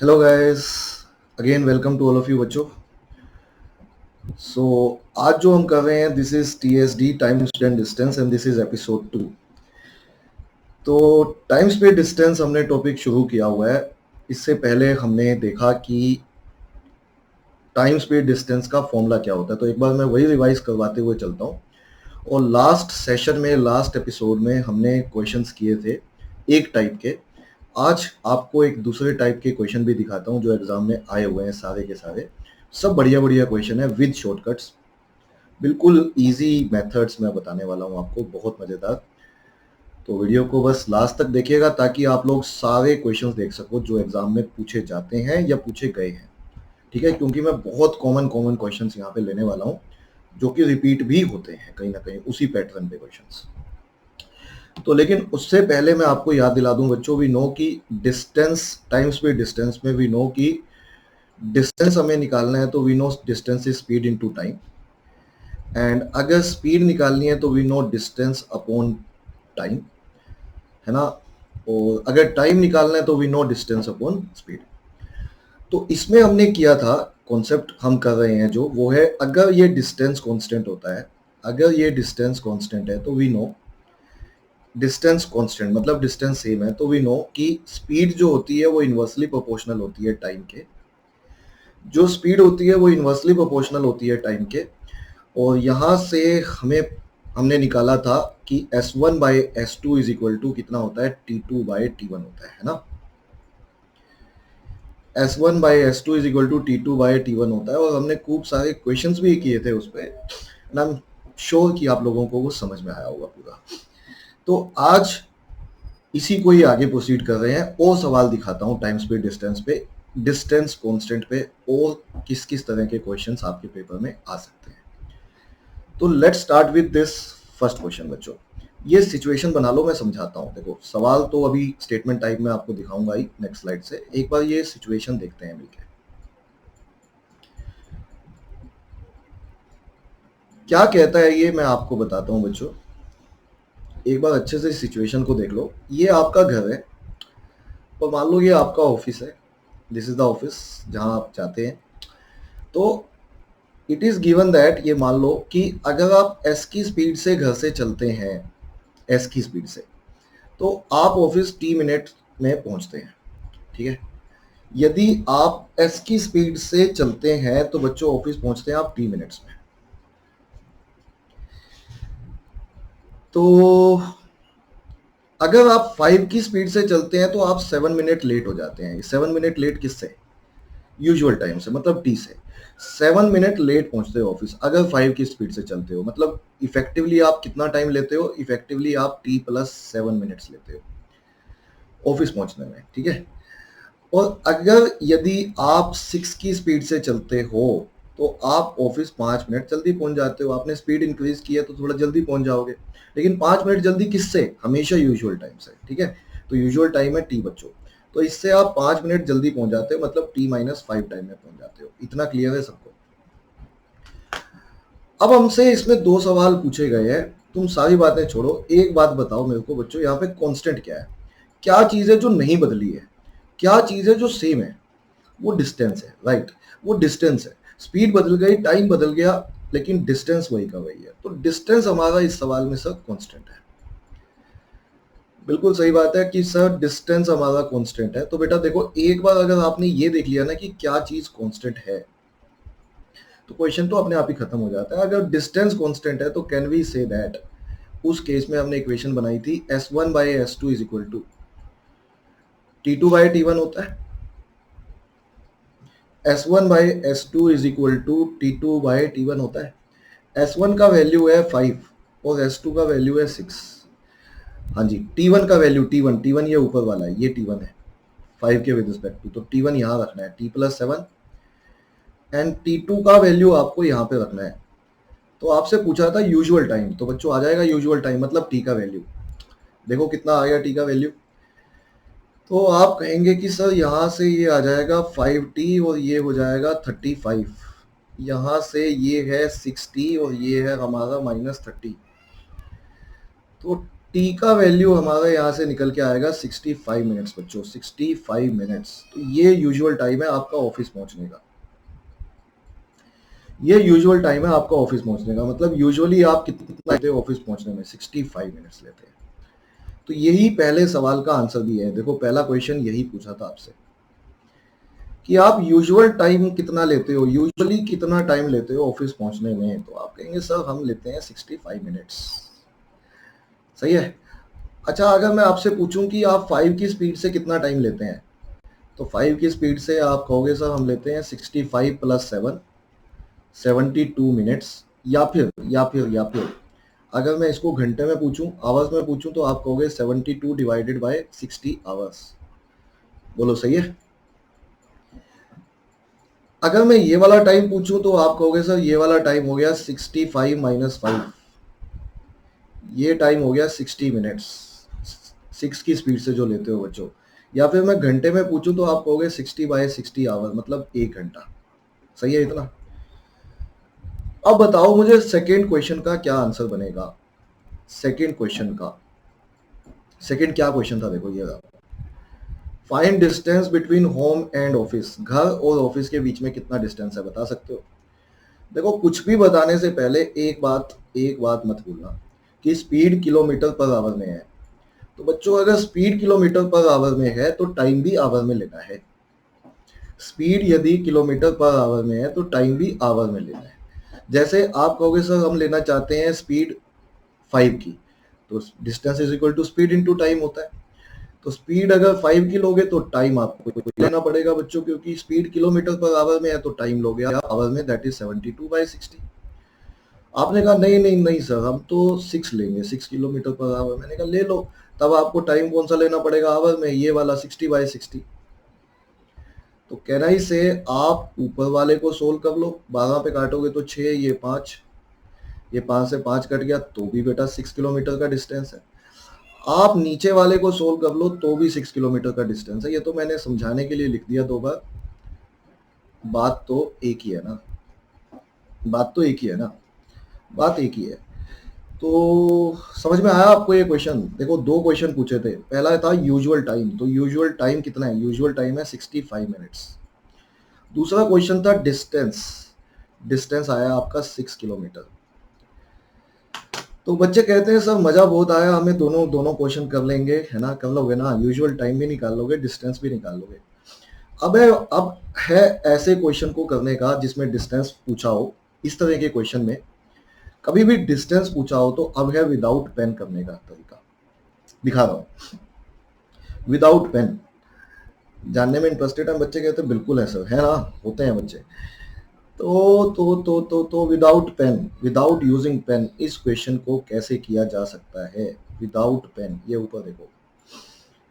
Hello guys, again welcome to all of you बच्चों। So आज जो हम कर रहे हैं this is TSD time speed distance and this is episode 2। तो टाइम स्पेड डिस्टेंस हमने टॉपिक शुरू किया हुआ है। इससे पहले हमने देखा कि टाइम स्पेड डिस्टेंस का फॉर्मूला क्या होता है, तो एक बार मैं वही रिवाइज करवाते हुए चलता हूँ। और लास्ट सेशन में, लास्ट एपिसोड में हमने क्वेश्चंस किए थे एक टाइप के। आज आपको एक दूसरे टाइप के क्वेश्चन भी दिखाता हूँ जो एग्जाम में आए हुए हैं, सारे के सारे सब बढ़िया बढ़िया क्वेश्चन है विद शॉर्टकट्स। बिल्कुल इजी मेथड्स मैं बताने वाला हूँ आपको, बहुत मजेदार। तो वीडियो को बस लास्ट तक देखिएगा ताकि आप लोग सारे क्वेश्चंस देख सको जो एग्जाम में पूछे जाते हैं या पूछे गए हैं। ठीक है, क्योंकि मैं बहुत कॉमन कॉमन क्वेश्चंस यहाँ पे लेने वाला हूँ जो कि रिपीट भी होते हैं कहीं ना कहीं उसी पैटर्न पे क्वेश्चंस। तो लेकिन उससे पहले मैं आपको याद दिला दूं बच्चों, वी नो कि डिस्टेंस, टाइम स्पीड डिस्टेंस में वी नो कि डिस्टेंस हमें निकालना है तो we know distance is speed into time. And अगर स्पीड निकालनी है तो we know distance upon time, है ना। और अगर टाइम निकालना है तो we know distance upon speed. तो इसमें हमने किया था, कॉन्सेप्ट हम कर रहे हैं जो वो है, अगर ये डिस्टेंस कांस्टेंट होता है, अगर ये डिस्टेंस कांस्टेंट है तो वी नो डिस्टेंस कांस्टेंट मतलब डिस्टेंस सेम है, तो वी नो कि स्पीड जो होती है वो इन्वर्सली प्रोपोर्शनल होती है टाइम के। जो स्पीड होती है वो इन्वर्सली प्रोपोर्शनल होती है टाइम के। और यहाँ से हमने निकाला था कि S1 by S two is equal to कितना होता है, T2 बाई T1 होता है ना। S1 by S two is equal to T2 by T1 होता है। और हमने खूब सारे क्वेश्चंस भी किए थे उस पर, एंड आई एम श्योर कि आप लोगों को वो समझ में आया होगा पूरा। तो आज इसी को ही आगे प्रोसीड कर रहे हैं और सवाल दिखाता हूं टाइम स्पीड डिस्टेंस पे, डिस्टेंस कांस्टेंट पे, और किस किस तरह के क्वेश्चंस आपके पेपर में आ सकते हैं। तो let's start with this first question बच्चों। ये सिचुएशन बना लो, मैं समझाता हूं। देखो सवाल तो अभी स्टेटमेंट टाइप में आपको दिखाऊंगा ही नेक्स्ट स्लाइड से, एक बार ये सिचुएशन देखते हैं मिलकर। क्या कहता है ये मैं आपको बताता हूं बच्चों, एक बार अच्छे से सिचुएशन को देख लो। ये आपका घर है और मान लो ये आपका ऑफिस है, दिस इज द ऑफिस जहां आप जाते हैं। तो इट इज गिवन दैट, ये मान लो कि अगर आप एस की स्पीड से घर से चलते हैं, एस की स्पीड से, तो आप ऑफिस टी मिनट में पहुंचते हैं। ठीक है, यदि आप एस की स्पीड से चलते हैं तो बच्चों ऑफिस पहुंचते हैं आप टी मिनट्स में। तो अगर आप 5 की स्पीड से चलते हैं तो आप 7 मिनट लेट हो जाते हैं। 7 मिनट लेट किससे, यूजुअल टाइम से, मतलब टी से 7 मिनट लेट पहुंचते हो ऑफिस अगर 5 की स्पीड से चलते हो। मतलब इफेक्टिवली आप कितना टाइम लेते हो, इफेक्टिवली आप T+7 मिनट्स लेते हो ऑफिस पहुंचने में। ठीक है, और अगर यदि आप 6 की स्पीड से चलते हो तो आप ऑफिस 5 मिनट जल्दी पहुंच जाते हो। आपने स्पीड इंक्रीज की है तो थोड़ा जल्दी पहुंच जाओगे, लेकिन 5 मिनट जल्दी किससे, हमेशा यूजुअल टाइम से। ठीक है, तो यूजुअल टाइम है टी बच्चों, तो इससे आप 5 मिनट जल्दी पहुंच जाते हो, मतलब T-5 टाइम में पहुंच जाते हो। इतना क्लियर है सबको। अब हमसे इसमें दो सवाल पूछे गए हैं, तुम सारी बातें छोड़ो, एक बात बताओ मेरे को बच्चों, यहाँ पे कांस्टेंट क्या है, क्या चीज है जो नहीं बदली है, क्या चीज है जो सेम है। वो डिस्टेंस है, राइट, वो डिस्टेंस है। स्पीड बदल गई, टाइम बदल गया, लेकिन डिस्टेंस वही का वही है। तो डिस्टेंस हमारा इस सवाल में सर कांस्टेंट है। बिल्कुल सही बात है कि सर डिस्टेंस हमारा कांस्टेंट है। तो बेटा देखो, एक बार अगर आपने ये देख लिया ना कि क्या चीज कांस्टेंट है, तो क्वेश्चन तो अपने आप ही खत्म हो जाता है। अगर डिस्टेंस कांस्टेंट है तो कैन वी से दैट, उस केस में हमने इक्वेशन बनाई थी S1 by S two is equal to T2 by T1 होता है। S1 by S two is equal to T2 by T1 होता है। S1 का वैल्यू है 5 और S2 का वैल्यू है 6। हाँ जी, T1 का वैल्यू, T1 ये ऊपर वाला है, ये T1 है 5 के विद रिस्पेक्ट टू, तो T1 यहाँ रखना है T+7, एंड T2 का वैल्यू आपको यहाँ पे रखना है। तो आपसे पूछा था यूजुअल टाइम, तो बच्चों आ जाएगा यूजुअल टाइम मतलब T का वैल्यू। देखो कितना आ गया T का वैल्यू। तो आप कहेंगे कि सर यहाँ से ये आ जाएगा 5T और ये हो जाएगा 35, यहाँ से ये है 6T और ये है हमारा -30। तो टी का वैल्यू हमारा यहाँ से निकल के आएगा 65 मिनट्स बच्चों, 65 मिनट्स। तो ये यूजुअल टाइम है आपका ऑफिस पहुंचने का। ये यूजुअल टाइम है आपका ऑफिस पहुंचने का, मतलब यूजुअली आप कितना लेते हो ऑफिस पहुंचने में? 65 मिनट्स लेते हैं। तो यही पहले सवाल का आंसर भी है। देखो पहला क्वेश्चन यही पूछा था आपसे कि आप यूजुअल टाइम कितना लेते हो, यूजुअली कितना टाइम लेते हो ऑफिस पहुंचने में? तो आप कहेंगे सर हम लेते हैं 65 मिनट्स। सही है। अच्छा, अगर मैं आपसे पूछूं कि आप 5 की स्पीड से कितना टाइम लेते हैं, तो 5 की स्पीड से आप कहोगे सर हम लेते हैं 65 प्लस 7, 72 मिनट्स। या फिर अगर मैं इसको घंटे में पूछूं, आवर्स में पूछूं, तो आप कहोगे 72 डिवाइडेड बाय 60 आवर्स। बोलो सही है। अगर मैं ये वाला टाइम पूछूं तो आप कहोगे सर ये वाला टाइम हो गया 65 माइनस 5, ये टाइम हो गया 60 मिनट्स, 6 की स्पीड से जो लेते हो बच्चों। या फिर मैं घंटे में पूछूं तो आप कहोगे 60 बाय 60 आवर, मतलब 1 घंटा। सही है इतना। अब बताओ मुझे सेकेंड क्वेश्चन का क्या आंसर बनेगा। सेकेंड क्वेश्चन का, सेकेंड क्या क्वेश्चन था देखो ये, find distance between home and office. घर और ऑफिस के बीच में कितना डिस्टेंस है, बता सकते हो? देखो कुछ भी बताने से पहले एक बात मत भूलना कि स्पीड किलोमीटर पर आवर में है। तो बच्चों अगर स्पीड किलोमीटर पर आवर में है तो टाइम भी आवर में लेना है। स्पीड यदि किलोमीटर पर आवर में है तो टाइम भी आवर में लेना है। जैसे आप कहोगे सर हम लेना चाहते हैं स्पीड 5 की, तो distance is equal to speed into time होता है। तो स्पीड अगर 5 की लोगे तो टाइम आपको लेना पड़ेगा बच्चों, क्योंकि स्पीड किलोमीटर पर आवर में है तो टाइम लोगे आवर में, दैट इज 72 बाय 60। आपने कहा नहीं नहीं नहीं सर हम तो 6 लेंगे, 6 किलोमीटर पर आवर। मैंने कहा ले लो, तब आपको टाइम कौन सा लेना पड़ेगा आवर में? ये वाला 60 बाय 60। तो कहना ही से आप ऊपर वाले को सोल्व कर लो, 12 पे काटोगे तो 6, ये 5, ये 5 से 5 कट गया तो भी बेटा 6 किलोमीटर का डिस्टेंस है। आप नीचे वाले को सोल्व कर लो तो भी 6 किलोमीटर का डिस्टेंस है। ये तो मैंने समझाने के लिए लिख दिया 2 बार, बात तो एक ही है ना, बात तो एक ही है ना, बात एक ही है। तो समझ में आया आपको ये क्वेश्चन? देखो 2 क्वेश्चन पूछे थे, पहला था यूजुअल टाइम, तो यूजुअल टाइम कितना है? यूजुअल टाइम है 65 मिनट्स। दूसरा क्वेश्चन था डिस्टेंस, डिस्टेंस आया आपका 6 किलोमीटर। तो बच्चे कहते हैं सर मजा बहुत आया, हमें दोनों दोनों क्वेश्चन कर लेंगे, है ना, कर लोगे ना, यूजुअल टाइम भी निकाल लोगे, डिस्टेंस भी निकाल लोगे। अब है ऐसे क्वेश्चन को करने का जिसमें डिस्टेंस पूछा हो। इस तरह के क्वेश्चन में कभी भी डिस्टेंस पूछा हो तो अब है विदाउट पेन करने का तरीका, दिखा रहा हूं। विदाउट पेन जानने में इंटरेस्टेड है बच्चे? कहते हैं बिल्कुल है सर, है ना, होते हैं बच्चे। तो without pen, without using pen, इस क्वेश्चन को कैसे किया जा सकता है विदाउट पेन? ये ऊपर देखो,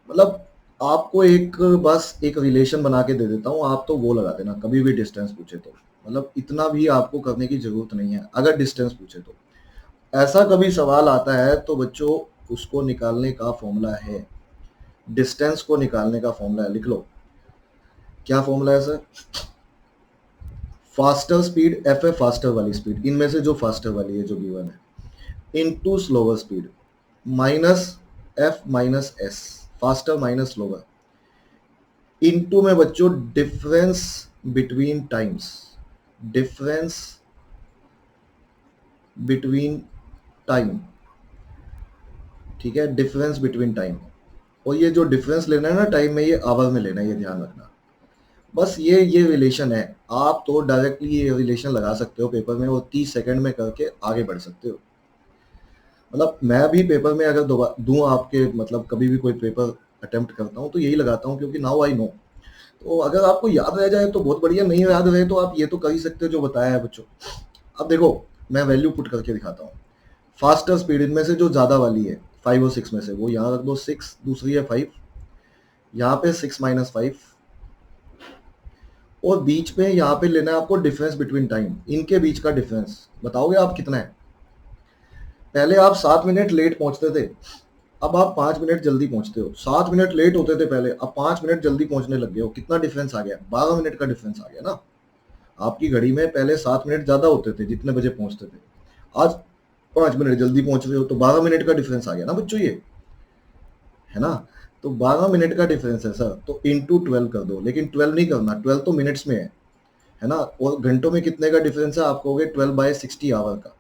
मतलब आपको एक बस एक रिलेशन बना के दे देता हूँ, आप तो वो लगा देना कभी भी डिस्टेंस पूछे तो, मतलब इतना भी आपको करने की जरूरत नहीं है। अगर डिस्टेंस पूछे तो, ऐसा कभी सवाल आता है तो बच्चों उसको निकालने का फॉर्मूला है, डिस्टेंस को निकालने का फॉर्मूला है, लिख लो। क्या फॉर्मूला है सर? फास्टर स्पीड, एफ है फास्टर वाली स्पीड, इनमें से जो फास्टर वाली है जो गिवन है, into slower speed, minus F minus S, faster minus slower, into में बच्चों difference between times, difference between time, ठीक है, डिफरेंस बिटवीन टाइम। और ये जो डिफरेंस लेना है ना टाइम में, ये आवर में लेना है, ये ध्यान रखना। बस ये रिलेशन है। आप तो डायरेक्टली ये रिलेशन लगा सकते हो पेपर में और 30 सेकंड में करके आगे बढ़ सकते हो। मतलब मैं भी पेपर में अगर दूं आपके, मतलब कभी भी कोई पेपर अटेम्प्ट करता हूं तो यही लगाता हूं, क्योंकि नाउ आई नो। तो अगर आपको याद रह जाए तो बहुत बढ़िया, नहीं याद रहे तो आप ये तो कर ही सकते हो जो बताया है बच्चों। अब देखो मैं वैल्यू पुट करके दिखाता हूँ। फास्टर स्पीड इनमें से जो ज्यादा वाली है 5 और 6 में से, वो यहाँ रख दो 6, दूसरी है 5, यहाँ पे 6 माइनस 5, और बीच में यहाँ पे लेना है आपको डिफरेंस बिटवीन टाइम, इनके बीच का डिफरेंस बताओगे आप कितना है? पहले आप 7 मिनट लेट पहुंचते थे, अब आप 5 मिनट जल्दी पहुंचते हो। 7 मिनट लेट होते थे पहले, अब 5 मिनट जल्दी पहुंचने लग गए हो। कितना डिफरेंस आ गया? 12 मिनट का डिफरेंस आ गया ना। आपकी घड़ी में पहले 7 मिनट ज्यादा होते थे जितने बजे पहुंचते थे, आज 5 मिनट जल्दी पहुंच रहे हो तो 12 मिनट का डिफरेंस आ गया ना बच्चों, ये है ना। तो 12 मिनट का डिफरेंस है सर, तो इंटू 12 कर दो, लेकिन 12 नहीं करना, 12 तो मिनट्स में है ना। और घंटों में कितने का डिफरेंस है, आप कहोगे 12/60 आवर का,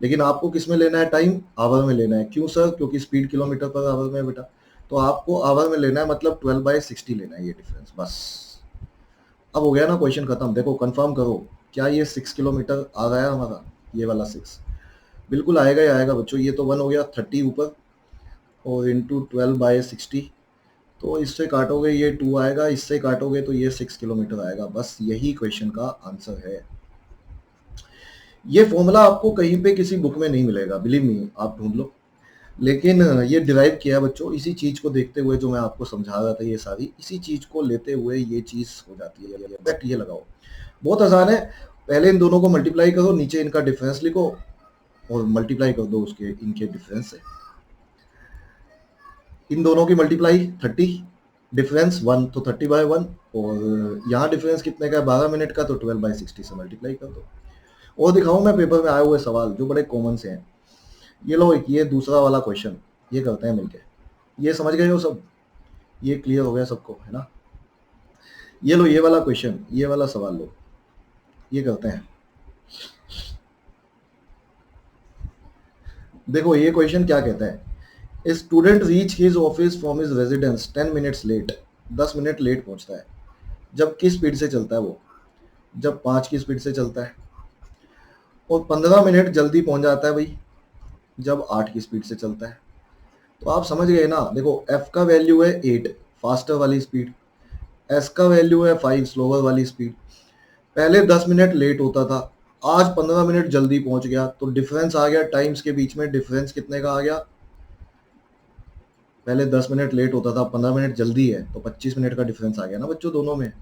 लेकिन आपको किस में लेना है, टाइम आवर में लेना है। क्यों सर, क्योंकि स्पीड किलोमीटर पर आवर में है बेटा, तो आपको आवर में लेना है, मतलब 12/60 लेना है ये डिफरेंस, बस। अब हो गया ना क्वेश्चन खत्म। देखो कंफर्म करो, क्या ये 6 किलोमीटर आ रहा है हमारा, ये वाला 6 बिल्कुल आएगा ही आएगा बच्चों। ये तो 1 हो गया 30 ऊपर, और इंटू 12/60, तो इससे काटोगे ये 2 आएगा, इससे काटोगे तो ये 6 किलोमीटर आएगा। बस यही क्वेश्चन का आंसर है। ये फॉर्मूला आपको कहीं पे किसी बुक में नहीं मिलेगा, बिलीव मी, आप ढूंढ लो। लेकिन ये डिराइव किया है बच्चों इसी चीज को देखते हुए, जो मैं आपको समझा रहा था, ये सारी इसी चीज को लेते हुए ये चीज हो जाती है। बट ये लगाओ, बहुत आसान है। पहले इन दोनों को मल्टीप्लाई करो, नीचे इनका डिफरेंस लिखो और मल्टीप्लाई कर दो उसके इनके डिफरेंस से। इन दोनों की मल्टीप्लाई 30, डिफरेंस 1 तो 30/1, और यहाँ डिफरेंस कितने का है, 12 मिनट का, तो 12/60 से मल्टीप्लाई कर दो। और दिखाऊं मैं पेपर में आए हुए सवाल जो बड़े कॉमन से हैं। ये लो, ये दूसरा वाला क्वेश्चन, ये करते हैं मिलके। ये समझ गए हो सब, ये क्लियर हो गया सबको, है ना। ये लो, ये वाला क्वेश्चन, ये वाला सवाल लो, ये करते हैं। देखो ये क्वेश्चन क्या कहता है, student reach his office from his residence 10 minutes late, 10 minute late पहुंचता है। जब किस स्पीड से चलता है वो, जब 5 की स्पीड से चलता है। और 15 मिनट जल्दी पहुंच जाता है भाई, जब 8 की स्पीड से चलता है। तो आप समझ गए ना। देखो एफ का वैल्यू है 8 फास्टर वाली स्पीड, एस का वैल्यू है 5 स्लोवर वाली स्पीड। पहले 10 मिनट लेट होता था, आज 15 मिनट जल्दी पहुंच गया, तो डिफरेंस आ गया टाइम्स के बीच में। डिफरेंस कितने का आ गया, पहले 10 मिनट लेट होता था, 15 मिनट जल्दी है, तो 25 मिनट का डिफरेंस आ गया ना बच्चों दोनों में।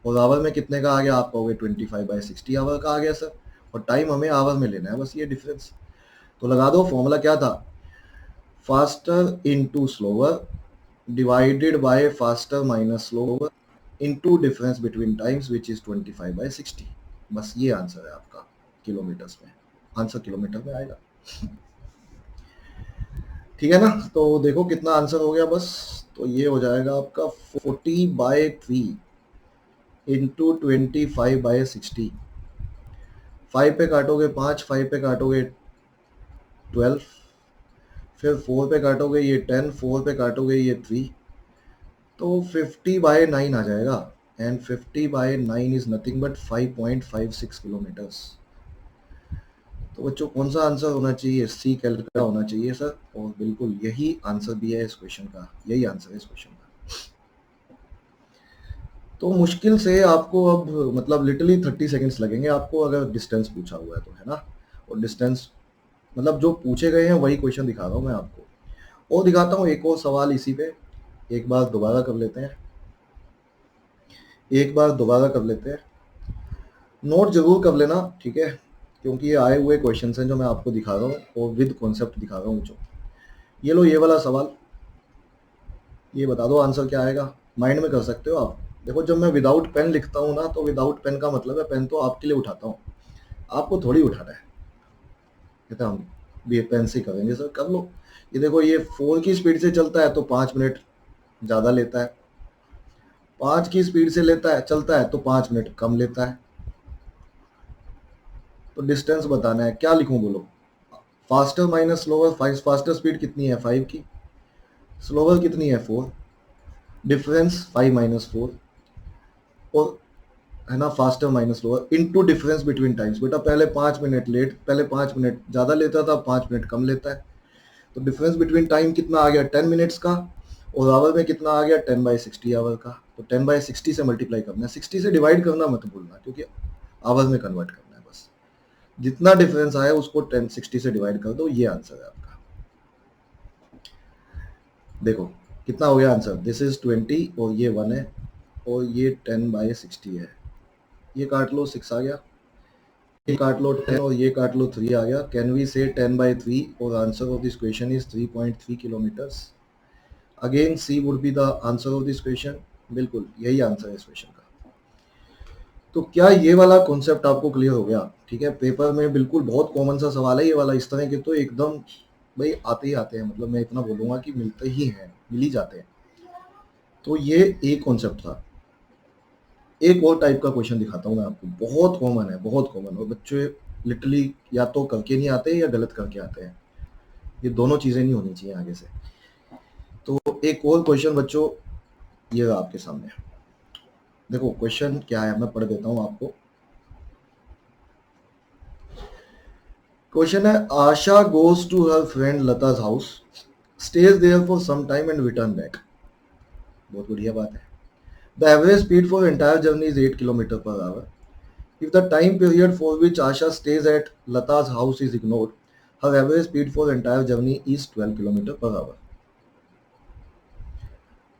और आवर में कितने का आ गया, आप कहोगे 25/60 आवर का आ गया सर। और टाइम हमें आवर में लेना है, बस ये डिफरेंस। तो लगा दो, फॉर्मूला क्या था, faster into slower divided by faster minus slower into difference between times which is 25/60। बस ये आंसर है आपका किलोमीटर्स में, आंसर किलोमीटर में आएगा। ठीक है ना। तो देखो कितना आंसर हो गया बस, तो ये हो जाएगा आपका 40/3 इंटू 25/60। 5 पे काटोगे 5, 5 पे काटोगे 12, फिर 4 पे काटोगे ये 10, 4 पे काटोगे ये 3, तो 50/9 आ जाएगा। And 50/9 is nothing but 5.56 kilometres. तो बच्चों कौन सा आंसर होना चाहिए, सी कैलकाटा होना चाहिए सर। और बिल्कुल यही आंसर भी है इस क्वेश्चन का, यही आंसर है इस क्वेश्चन का। तो मुश्किल से आपको अब मतलब लिटरली 30 सेकंड्स लगेंगे आपको, अगर डिस्टेंस पूछा हुआ है तो, है ना। और डिस्टेंस मतलब जो पूछे गए हैं वही क्वेश्चन दिखा रहा हूँ मैं आपको। और दिखाता हूँ एक और सवाल इसी पे, एक बार दोबारा कर लेते हैं, एक बार दोबारा कर लेते हैं। नोट जरूर कर लेना, ठीक है, क्योंकि ये आए हुए क्वेश्चन हैं जो मैं आपको दिखा रहा हूँ और विद कॉन्सेप्ट दिखा रहा हूँ जो। ये लो, ये वाला सवाल, ये बता दो आंसर क्या आएगा, माइंड में कर सकते हो आप। देखो जब मैं विदाउट पेन लिखता हूँ ना, तो विदाउट पेन का मतलब है पेन तो आपके लिए उठाता हूँ, आपको थोड़ी उठाना है। कहते हम भी पेन से करेंगे सर, कर लो। ये देखो, ये 4 की स्पीड से चलता है तो 5 मिनट ज़्यादा लेता है, 5 की स्पीड से लेता है चलता है तो 5 मिनट कम लेता है। तो डिस्टेंस बताना है, क्या लिखूं बोलो, faster minus slower. Faster speed कितनी है 5 की, स्लोवर कितनी है 4, डिफरेंस 5 - 4, और है ना, faster minus slower into difference between times. बेटा पहले 5 मिनट लेट, पहले 5 मिनट ज़्यादा लेता था, 5 मिनट कम लेता है। तो डिफरेंस बिटवीन टाइम कितना आ गया 10 मिनट्स का, और आवर में कितना आ गया 10/60 आवर का। तो 10/60 से मल्टीप्लाई करना है, 60 से डिवाइड करना मत भूलना, क्योंकि आवर में कन्वर्ट करना है बस। जितना डिफरेंस आया उसको 10/60 से डिवाइड कर दो, ये आंसर है आपका। देखो कितना हो गया आंसर, दिस इज 20 और ये 1 है, और ये 10/60 है। ये काट लो 6 आ गया, ये काट लो 10 और ये काट लो 3 आ गया। कैन वी से 10/3 और answer of this question is 3.3 kilometres. Again C would be the answer of this question. बिल्कुल यही आंसर है इस क्वेश्चन का। तो क्या ये वाला कॉन्सेप्ट आपको क्लियर हो गया? ठीक है, पेपर में बिल्कुल बहुत कॉमन सा सवाल है ये वाला। इस तरह के तो एकदम भाई आते ही आते हैं, मतलब मैं इतना बोलूंगा कि मिलते ही हैं, मिल ही जाते हैं। तो ये एक कॉन्सेप्ट था। एक और टाइप का क्वेश्चन दिखाता हूँ मैं आपको, बहुत कॉमन है, बहुत कॉमन, और बच्चे लिटरली या तो करके नहीं आते या गलत करके आते हैं। ये दोनों चीजें नहीं होनी चाहिए आगे से। तो एक और क्वेश्चन बच्चों ये रहा आपके सामने। देखो क्वेश्चन क्या है, मैं पढ़ देता हूँ आपको। क्वेश्चन है, Asha goes to her friend लता's house, stays there for some time and return back. बहुत बढ़िया बात है। The average speed for entire journey is 8 kilometre per hour. If the time period for which Asha stays at Lata's house is ignored, her average speed for entire journey is 12 km per hour.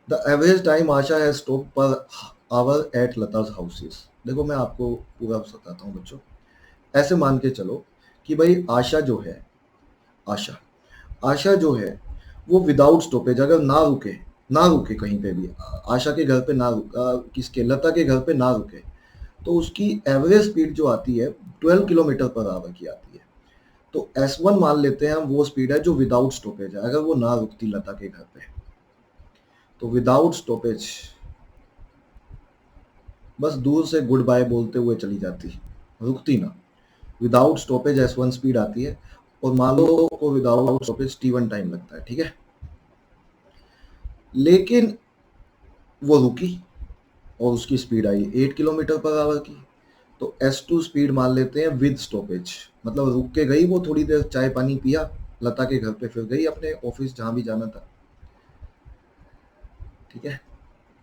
The average time Asha has stopped per hour at Lata's house is। देखो मैं आपको पूरा बताता हूँ बच्चों। ऐसे मान के चलो कि भाई आशा जो है, आशा आशा जो है वो विदाउट स्टॉपेज अगर ना रुके कहीं पे भी, आशा के घर पे ना किसके लता के घर पे ना रुके, तो उसकी एवरेज स्पीड जो आती है 12 किलोमीटर पर आवर की आती है। तो S1 मान लेते हैं हम, वो स्पीड है जो विदाउट स्टॉपेज है, अगर वो ना रुकती लता के घर पे। तो विदाउट स्टॉपेज बस दूर से गुड बाय बोलते हुए चली जाती, रुकती ना। विदाउट स्टॉपेज S1 स्पीड आती है, और मान लो को विदाउट स्टॉपेज T1 टाइम लगता है, ठीक है। लेकिन वो रुकी और उसकी speed I 8 kilometre per our की। तो S2 स्पीड मान लेते हैं विद स्टॉपेज, मतलब रुक के गई वो, थोड़ी देर चाय पानी पिया लता के घर पे, फिर गई अपने ऑफिस जहां भी जाना था, ठीक है।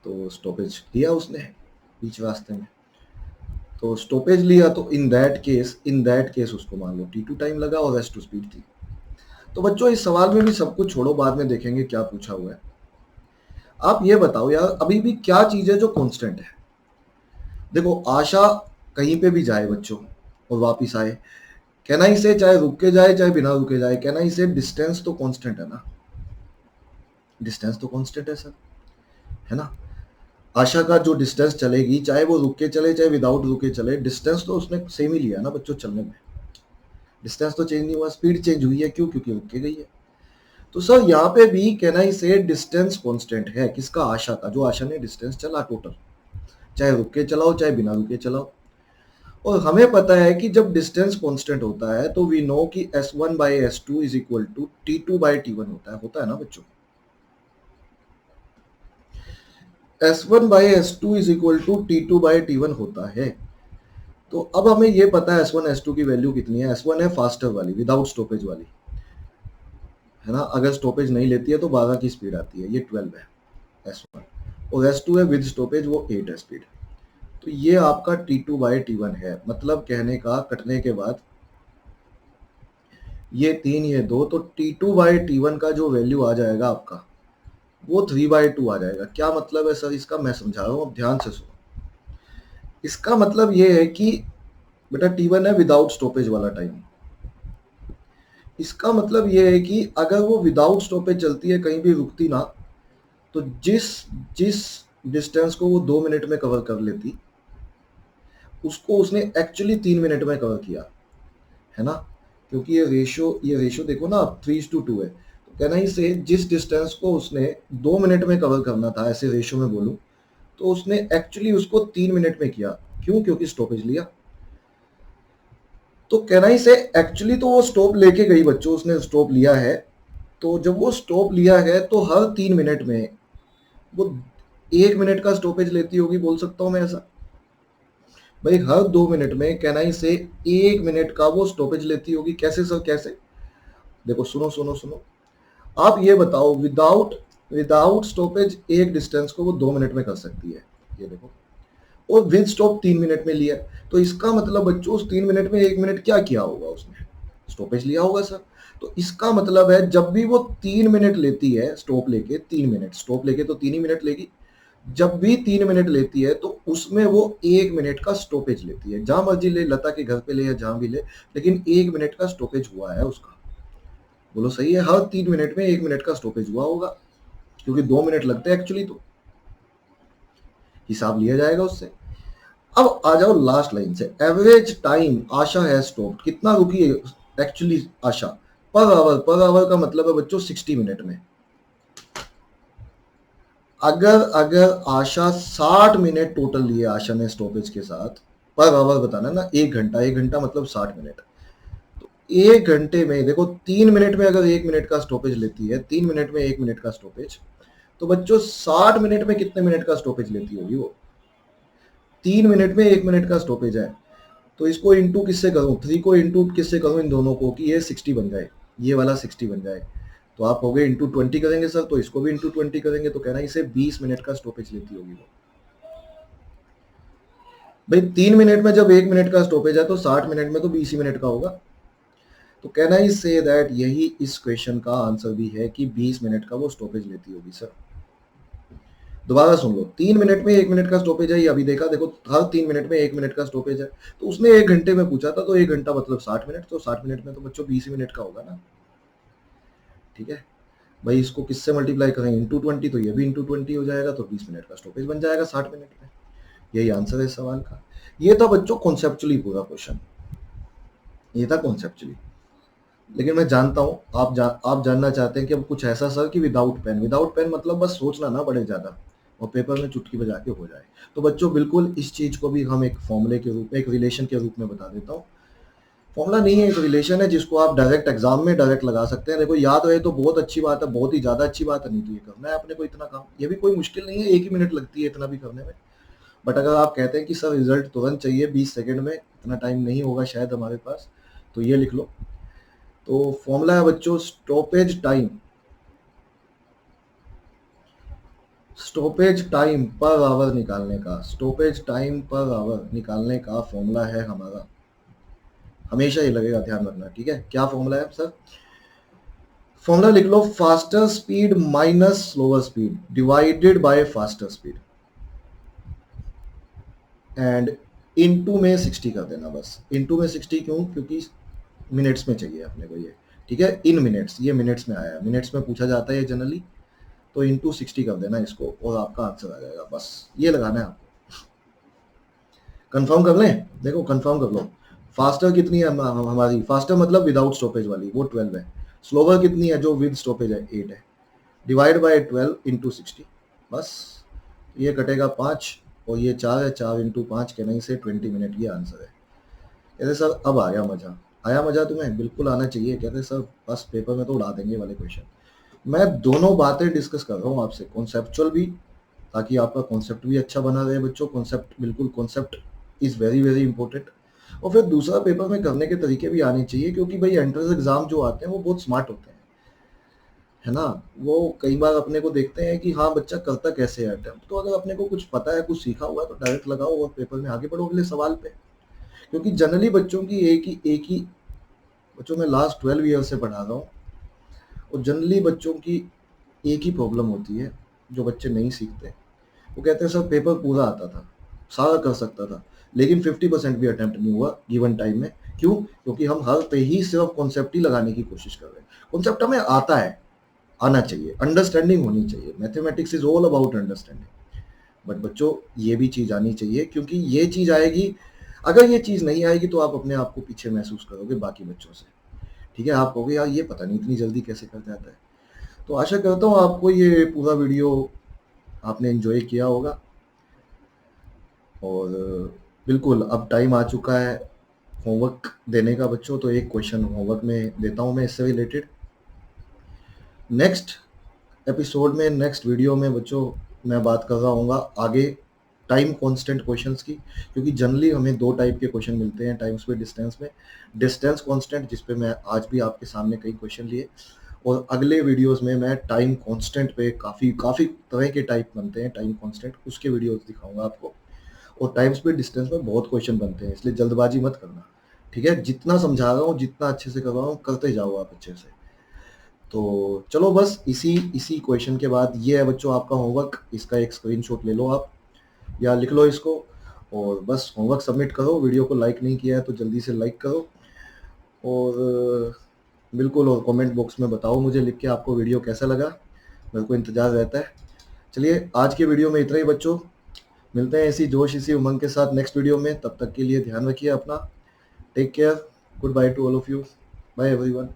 तो स्टॉपेज लिया उसने बीच रास्ते में। तो स्टॉपेज लिया तो इन दैट केस उसको मान लो T2 टाइम लगा और S2 स्पीड थी। तो बच्चों इस सवाल में भी सब कुछ छोड़ो, बाद में देखेंगे क्या पूछा हुआ है। आप ये बताओ यार, अभी भी क्या चीज है जो कांस्टेंट है? देखो आशा कहीं पे भी जाए बच्चों और वापिस आए, कहना ही से चाहे रुक के जाए चाहे बिना रुके जाए, कहना ही से डिस्टेंस तो कांस्टेंट है ना, डिस्टेंस तो कांस्टेंट है सर, है ना। आशा का जो डिस्टेंस चलेगी, चाहे वो रुक के चले चाहे विदाउट रुके चले, डिस्टेंस तो उसने सेम ही लिया ना बच्चों चलने में। डिस्टेंस तो चेंज नहीं हुआ, स्पीड चेंज हुई है, क्यों? क्योंकि रुक के गई है। तो सर यहाँ पे भी कहना ही से डिस्टेंस कांस्टेंट है, किसका? आशा का, जो आशा ने डिस्टेंस चला टोटल, चाहे रुक के चलाओ चाहे बिना रुके चलाओ। और हमें पता है कि जब डिस्टेंस कांस्टेंट होता है तो वी नो कि S1 by S2 is equal to T2 by T1 होता है ना बच्चों। S1 by S2 is equal to T2 by T1 होता है। तो अब हमें ये पता है S1 S2 की वैल्यू कितनी है। S1 है फास्टर वाली, विदाउट स्टॉपेज वाली, है ना। अगर स्टॉपेज नहीं लेती है तो 12 की स्पीड आती है, ये 12 है S1, और S2 है विद स्टॉपेज, वो 8 है स्पीड। तो ये आपका T2 बाई T1 है, मतलब कहने का कटने के बाद ये 3 ये 2, तो T2 बाई T1 का जो वैल्यू आ जाएगा आपका वो 3/2 आ जाएगा। क्या मतलब है सर इसका? मैं समझा रहा हूँ, अब ध्यान से सुनो। इसका मतलब ये है कि बेटा T1 है विदाउट स्टॉपेज वाला टाइम। इसका मतलब ये है कि अगर वो विदाउट स्टॉपेज चलती है, कहीं भी रुकती ना, तो जिस जिस डिस्टेंस को वो 2 मिनट में कवर कर लेती, उसको उसने एक्चुअली 3 मिनट में कवर किया, है ना। क्योंकि ये रेशियो देखो ना, 3:2 है। तो कहना ही से जिस डिस्टेंस को उसने 2 मिनट में कवर करना था, ऐसे रेशियो में बोलूं, तो उसने एक्चुअली उसको 3 मिनट में किया। क्यों? क्योंकि स्टॉपेज लिया। तो कहना ही से एक्चुअली तो वो स्टॉप लेके गई बच्चों, उसने स्टॉप लिया है। तो जब वो स्टॉप लिया है तो हर 3 मिनट में वो 1 मिनट का स्टॉपेज लेती होगी, बोल सकता हूं मैं ऐसा। भाई हर 2 मिनट में कहना ही से 1 मिनट का वो स्टॉपेज लेती होगी। कैसे सर, कैसे? देखो सुनो सुनो सुनो, आप ये बताओ, विदाउट विदाउट स्टॉपेज एक डिस्टेंस को वो 2 मिनट में कर सकती है, ये देखो। और विद स्टॉप 3 मिनट में लिया। तो इसका मतलब बच्चों उस 3 मिनट में 1 मिनट क्या किया होगा उसने? स्टॉपेज लिया होगा सर। तो इसका मतलब है जब भी वो 3 मिनट लेती है स्टॉप लेके, 3 मिनट स्टॉप लेके तो 3 ही मिनट लेगी। जब भी 3 मिनट लेती है तो उसमें वो 1 मिनट का स्टॉपेज लेती है, जहां मर्जी ले, लता के घर पे ले या जहां भी ले, लेकिन 1 मिनट का स्टॉपेज हुआ है उसका। बोलो सही है, हर 3 मिनट में 1 मिनट का स्टॉपेज हुआ होगा, क्योंकि 2 मिनट लगते हैं एक्चुअली, तो हिसाब लिया जाएगा उससे। अब आ जाओ लास्ट लाइन से, average time Asha has stopped, कितना रुकी है एक्चुअली आशा, पर आवर, पर आवर का मतलब है बच्चों 60 मिनट में। अगर अगर आशा 60 मिनट टोटल लिए आशा ने स्टॉपेज के साथ, पर आवर बताना ना, एक घंटा, एक घंटा मतलब 60 मिनट, तो एक घंटे में देखो 3 मिनट में अगर 1 मिनट का स्टॉपेज लेती है, 3 मिनट में 1 मिनट का स्टॉपेज, तो बच्चों 60 मिनट में कितने मिनट का स्टॉपेज लेती होगी वो? 3 मिनट में 1 मिनट का स्टॉपेज है, तो इसको इंटू किससे करूं, 3 को इंटू किससे करूं इन दोनों को, कि ये 60 बन जाए, ये वाला 60 बन जाए। तो आप हो गए इंटू 20 करेंगे सर, तो इसको भी इंटू 20 करेंगे, तो कहना इसे 20 मिनट का स्टॉपेज लेती होगी वो। भाई 3 मिनट में जब 1 मिनट का स्टॉपेज है तो 60 मिनट में तो 20 ही मिनट का होगा। तो कहना ही से दैट यही इस क्वेश्चन का आंसर भी है कि 20 मिनट का वो स्टॉपेज लेती होगी सर। दोबारा सुन लो, 3 मिनट में 1 मिनट का स्टॉपेज है, ये अभी देखा, देखो हर 3 मिनट में 1 मिनट का स्टॉपेज है, तो उसने 1 घंटे में पूछा था, तो 1 घंटा मतलब 60 मिनट, तो 60 मिनट में तो बच्चों 20 ही मिनट का होगा ना। ठीक है भाई, इसको किससे मल्टीप्लाई करें, इंटू 20, तो ये भी इंटू 20 हो जाएगा, तो 20 मिनट का स्टॉपेज बन जाएगा 60 मिनट में। यही आंसर है इस सवाल का। ये था बच्चों कॉन्सेप्चुअली पूरा क्वेश्चन, ये था कॉन्सेप्चुअली। लेकिन मैं जानता हूँ आप जानना चाहते हैं कि अब कुछ ऐसा सर कि विदाउट पेन, विदाउट पेन मतलब बस सोचना ना पड़े ज़्यादा और पेपर में चुटकी बजा के हो जाए। तो बच्चों बिल्कुल इस चीज़ को भी हम एक फॉर्मूले के रूप में, एक रिलेशन के रूप में बता देता हूँ। फॉर्मूला नहीं है, एक रिलेशन है जिसको आप डायरेक्ट एग्जाम में डायरेक्ट लगा सकते हैं। देखो याद रहे तो बहुत अच्छी बात है, बहुत ही ज़्यादा अच्छी बात है, नहीं तो ये करना है अपने को इतना काम, ये भी कोई मुश्किल नहीं है, 1 ही मिनट लगती है इतना भी करने में। बट अगर आप कहते हैं कि सर रिजल्ट तुरंत चाहिए 20 सेकेंड में, इतना टाइम नहीं होगा शायद हमारे पास, तो ये लिख लो। तो फॉर्मूला है बच्चों stoppage time, stoppage time per hour निकालने का, स्टॉपेज टाइम पर आवर निकालने का फॉर्मूला है हमारा, हमेशा ये लगेगा, ध्यान रखना। ठीक है, क्या फॉर्मूला है सर? फॉर्मूला लिख लो, faster speed minus slower speed divided by faster speed, and into में 60 कर देना बस। इनटू में 60 क्यों? क्योंकि मिनट्स में चाहिए अपने को ये। ठीक है, इन मिनट्स, ये मिनट्स में आया है, मिनट्स में पूछा जाता है ये जनरली, तो इंटू 60 कर देना इसको और आपका आंसर आ जाएगा। बस ये लगाना है आपको। कंफर्म कर लें, देखो कंफर्म कर लो। फास्टर कितनी है हमारी, फास्टर मतलब विदाउट स्टॉपेज वाली, वो 12 है। स्लोवर कितनी है, जो विद स्टॉपेज है, 8 है। डिवाइड बाय 12 इंटू 60, बस ये कटेगा 5 और ये 4 है, 4 इंटू 5 के नहीं से 20 मिनट, ये आंसर है। कहते सर अब आया मजा, आया मजा तुम्हें? बिल्कुल आना चाहिए। कहते सर बस पेपर में तो उड़ा देंगे वाले क्वेश्चन। मैं दोनों बातें डिस्कस कर रहा हूँ आपसे, कॉन्सेप्चुअल भी, ताकि आपका कॉन्सेप्ट भी अच्छा बना रहे बच्चों। कॉन्सेप्ट, बिल्कुल concept is very very important. और फिर दूसरा, पेपर में करने के तरीके भी आने चाहिए, क्योंकि भाई एंट्रेंस एग्जाम जो आते हैं वो बहुत स्मार्ट होते हैं, है ना। वो कई बार अपने को देखते हैं कि हाँ बच्चा करता कैसे है अटेम्प्ट, तो अगर अपने को कुछ पता है, कुछ सीखा हुआ है, तो डायरेक्ट लगाओ और पेपर में आगे बढ़ो अगले सवाल पे। क्योंकि जनरली बच्चों की एक ही बच्चों में लास्ट 12 ईयर से पढ़ा रहा हूँ, और जनरली बच्चों की एक ही प्रॉब्लम होती है, जो बच्चे नहीं सीखते। वो कहते हैं सर पेपर पूरा आता था, सारा कर सकता था, लेकिन 50% भी अटेम्प्ट नहीं हुआ गिवन टाइम में। क्यों? क्योंकि हम हर पे ही सिर्फ कॉन्सेप्ट ही लगाने की कोशिश कर रहे हैं। कॉन्सेप्ट हमें आता है, आना चाहिए, अंडरस्टैंडिंग होनी चाहिए। Mathematics is all about understanding. But बच्चों ये भी चीज़ आनी चाहिए, क्योंकि ये चीज़ आएगी, अगर ये चीज़ नहीं आएगी तो आप अपने आप को पीछे महसूस करोगे बाकी बच्चों से। ठीक है, आप कहोगे यार ये पता नहीं इतनी जल्दी कैसे कर जाता है। तो आशा करता हूँ आपको ये पूरा वीडियो आपने एंजॉय किया होगा। और बिल्कुल अब टाइम आ चुका है होमवर्क देने का बच्चों, तो एक क्वेश्चन होमवर्क में देता हूँ मैं इससे रिलेटेड। नेक्स्ट एपिसोड में, नेक्स्ट वीडियो में बच्चों मैं बात कर रहा हूँ आगे टाइम कांस्टेंट क्वेश्चंस की, क्योंकि जनरली हमें 2 टाइप के क्वेश्चन मिलते हैं टाइम स्पीड डिस्टेंस में। डिस्टेंस कांस्टेंट, जिस पे मैं आज भी आपके सामने कई क्वेश्चन लिए, और अगले वीडियोस में मैं टाइम कांस्टेंट पे काफ़ी काफ़ी तरह के टाइप बनते हैं टाइम कांस्टेंट, उसके वीडियोस दिखाऊंगा आपको। और टाइम स्पीड डिस्टेंस में बहुत क्वेश्चन बनते हैं, इसलिए जल्दबाजी मत करना। ठीक है, जितना समझा रहा हूँ, जितना अच्छे से कर रहा हूँ, करते जाओ आप अच्छे से। तो चलो बस इसी इसी क्वेश्चन के बाद ये है बच्चों आपका होमवर्क, इसका एक स्क्रीनशॉट ले लो आप या लिख लो इसको, और बस होमवर्क सबमिट करो। वीडियो को लाइक नहीं किया है तो जल्दी से लाइक करो, और बिल्कुल, और कमेंट बॉक्स में बताओ मुझे लिख के आपको वीडियो कैसा लगा, मेरे को इंतज़ार रहता है। चलिए आज के वीडियो में इतना ही बच्चों, मिलते हैं इसी जोश इसी उमंग के साथ नेक्स्ट वीडियो में। तब तक के लिए ध्यान रखिए अपना। Take care. Good bye to all of you. Bye everyone.